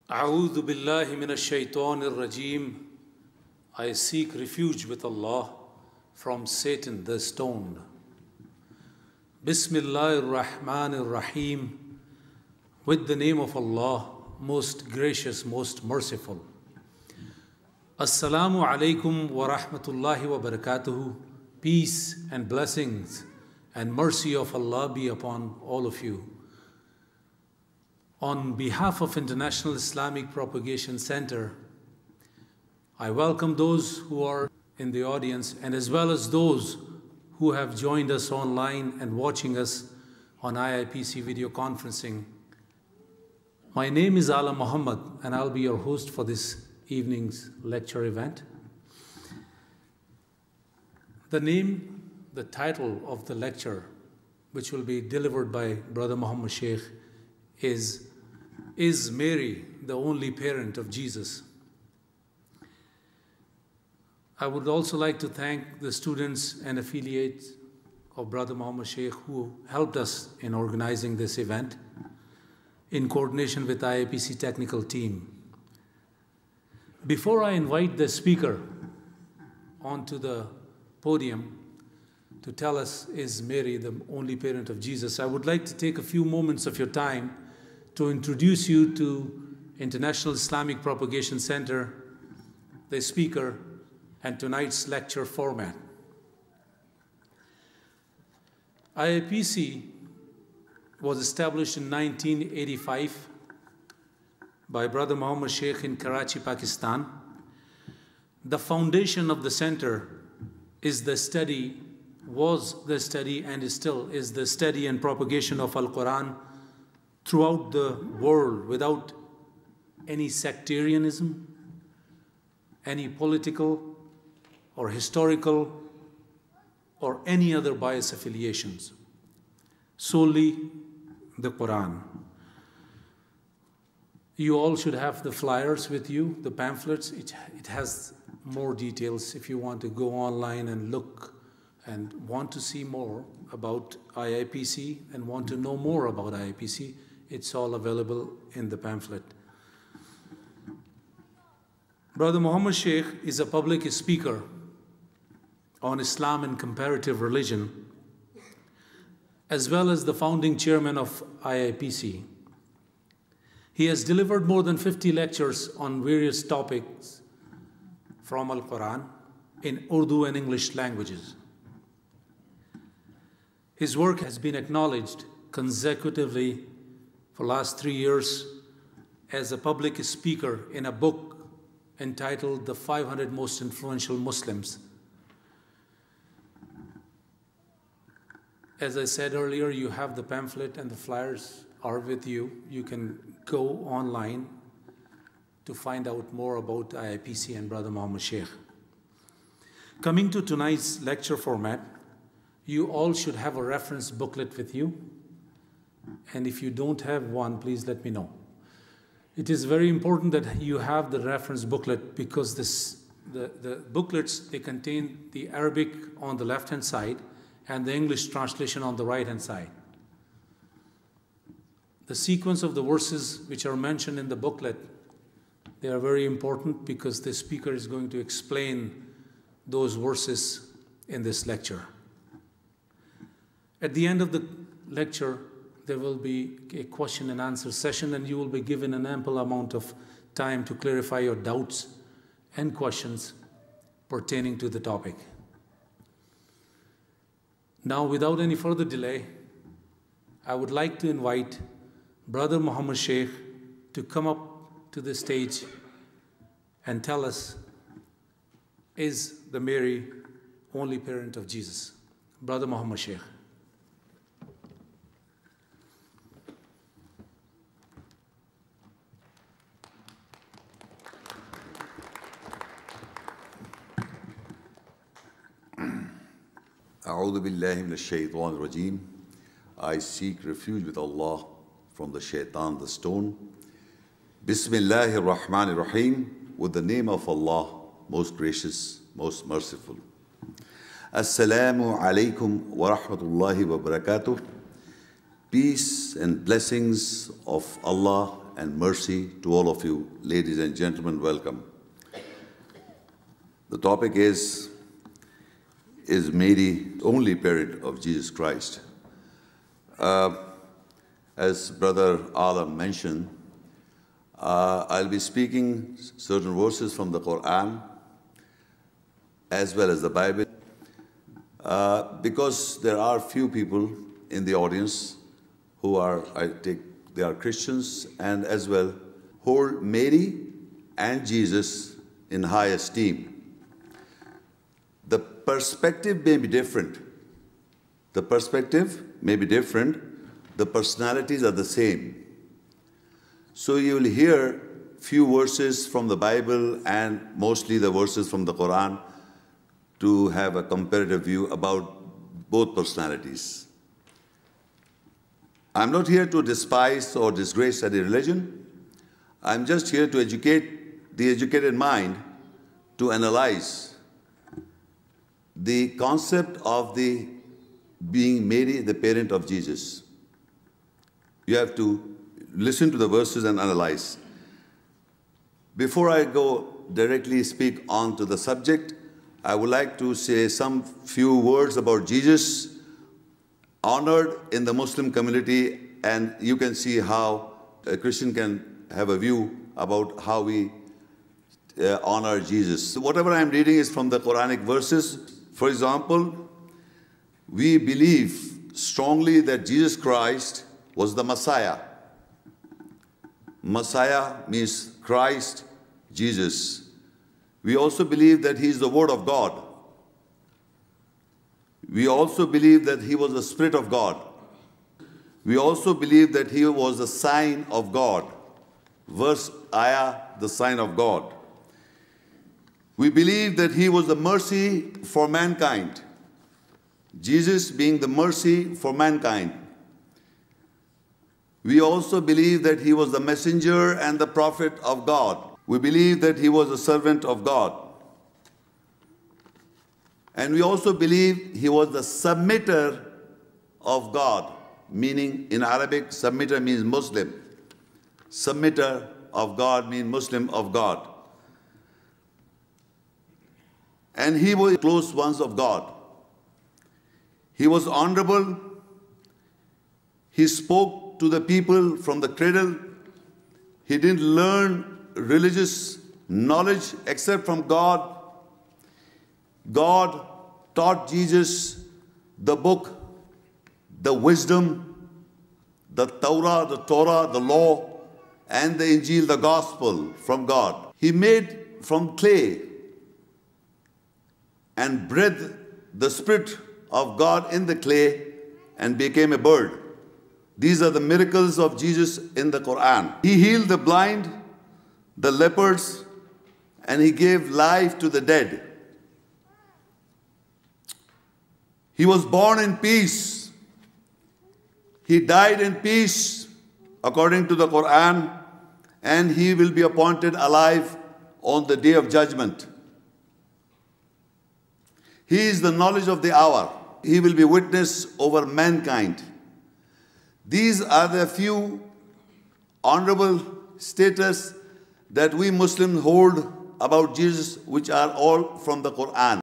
A'udhu billahi minash shaitanir rajim. I seek refuge with Allah from Satan the stoned. Bismillahir Rahmanir Rahim. With the name of Allah, most gracious, most merciful. Assalamu alaikum wa rahmatullahi wa barakatuhu. Peace and blessings and mercy of Allah be upon all of you. On behalf of International Islamic Propagation Center, I welcome those who are in the audience and as well as those who have joined us online and watching us on IIPC video conferencing. My name is Ala Muhammad and I'll be your host for this evening's lecture event. The title of the lecture, which will be delivered by Brother Muhammad Shaikh, is Mary the only parent of Jesus? I would also like to thank the students and affiliates of Brother Muhammad Shaikh who helped us in organizing this event in coordination with IIPC technical team. Before I invite the speaker onto the podium to tell us, is Mary the only parent of Jesus, I would like to take a few moments of your time to introduce you to International Islamic Propagation Center, the speaker, and tonight's lecture format. IIPC was established in 1985 by Brother Muhammad Shaikh in Karachi, Pakistan. The foundation of the center was the study and still is the study and propagation of Al-Quran throughout the world without any sectarianism, any political or historical or any other bias affiliations, solely the Quran. You all should have the flyers with you, the pamphlets. It has more details if you want to go online and look and want to see more about IIPC and want to know more about IIPC. It's all available in the pamphlet. Brother Muhammad Shaikh is a public speaker on Islam and comparative religion, as well as the founding chairman of IIPC. He has delivered more than 50 lectures on various topics from Al-Quran in Urdu and English languages. His work has been acknowledged consecutively for the last 3 years as a public speaker in a book entitled The 500 Most Influential Muslims. As I said earlier, you have the pamphlet and the flyers are with you. You can go online to find out more about IIPC and Brother Muhammad Shaikh. Coming to tonight's lecture format, you all should have a reference booklet with you. And if you don't have one, please let me know. It is very important that you have the reference booklet because the booklets, they contain the Arabic on the left-hand side and the English translation on the right-hand side. The sequence of the verses which are mentioned in the booklet, they are very important because the speaker is going to explain those verses in this lecture. At the end of the lecture, there will be a question and answer session and you will be given an ample amount of time to clarify your doubts and questions pertaining to the topic. Now, without any further delay, I would like to invite Brother Muhammad Shaikh to come up to the stage and tell us, is the Mary only parent of Jesus? Brother Muhammad Shaikh. A'udhu billahi minash shaitanir rajim. I seek refuge with Allah from the shaitan, the stone. Bismillahir Rahmanir Rahim. With the name of Allah, most gracious, most merciful. Assalamu alaikum wa rahmatullahi wa barakatuh. Peace and blessings of Allah and mercy to all of you, ladies and gentlemen, welcome. The topic is Mary only parent of Jesus Christ? As Brother Alam mentioned, I'll be speaking certain verses from the Quran as well as the Bible, because there are few people in the audience who are, they are Christians and as well hold Mary and Jesus in high esteem. The perspective may be different. The perspective may be different. The personalities are the same. So you will hear few verses from the Bible and mostly the verses from the Quran to have a comparative view about both personalities. I'm not here to despise or disgrace any religion. I'm just here to educate the educated mind to analyze the concept of the being Mary, the parent of Jesus. You have to listen to the verses and analyze. Before I go directly speak on to the subject, I would like to say some few words about Jesus, honored in the Muslim community, and you can see how a Christian can have a view about how we honor Jesus. So whatever I'm reading is from the Quranic verses. For example, we believe strongly that Jesus Christ was the Messiah. Messiah means Christ, Jesus. We also believe that he is the Word of God. We also believe that he was the Spirit of God. We also believe that he was the sign of God. Verse ayah, the sign of God. We believe that he was the mercy for mankind. Jesus being the mercy for mankind. We also believe that he was the messenger and the prophet of God. We believe that he was a servant of God. And we also believe he was the submitter of God, meaning in Arabic, submitter means Muslim. Submitter of God means Muslim of God. And he was close ones of God. He was honorable. He spoke to the people from the cradle. He didn't learn religious knowledge except from God. God taught Jesus the book, the wisdom, the Torah, the law, and the Injil, the gospel from God. He made from clay and breathed the Spirit of God in the clay and became a bird. These are the miracles of Jesus in the Quran. He healed the blind, the lepers, and he gave life to the dead. He was born in peace. He died in peace, according to the Quran, and he will be appointed alive on the day of judgment. He is the knowledge of the hour. He will be witness over mankind. These are the few honorable status that we Muslims hold about Jesus, which are all from the Quran.